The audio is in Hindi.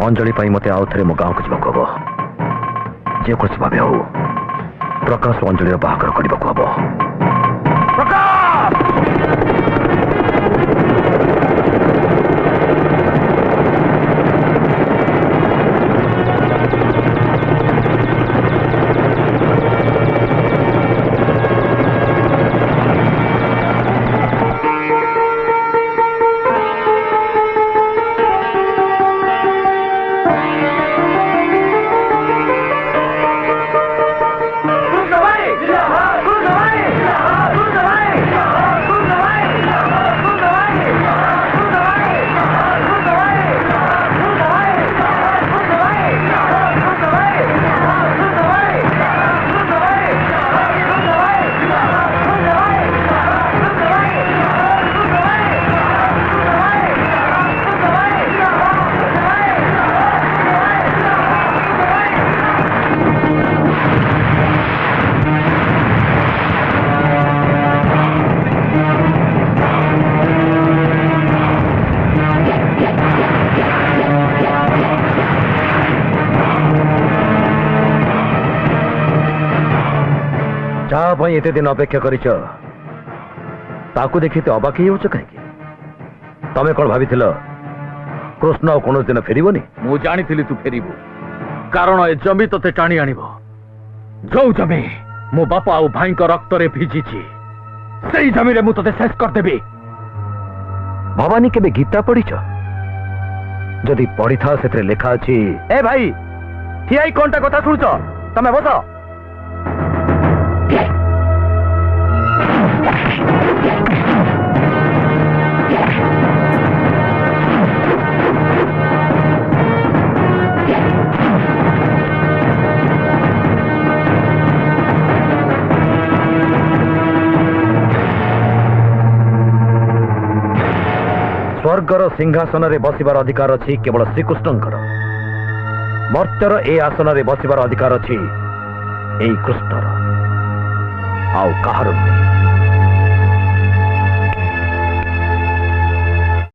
अंजलि मत आउ थे मो गाँव को जावाक हम जेकोसी भाव हो प्रकाश अंजलि बाहागर करने को हम। एत दिन अपेक्षा कर देखी तो अबाक ही कहीं तमें कौन भाई कृष्ण कौन दिन फेरबनी मु जानी तू फेरबू कारण ए जमी ते टाणी आण जो जमी मो बापा आ भाई रक्त रे भिजी से जमी रे मुझे शेष करदेवी। भवानी केबे गीता पढ़ी जदि पढ़ी था से लेखा अच्छी ए भाई ठिया कौन टा कथा शुणुच तमें बस स्वर्गर सिंहासन रे बसिबार अधिकार अच्छी केवल श्रीकृष्णंकर मर्त्यर ए आसन रे बसिबार अधिकार अच्छी कृष्णर आउ कहार नहीं।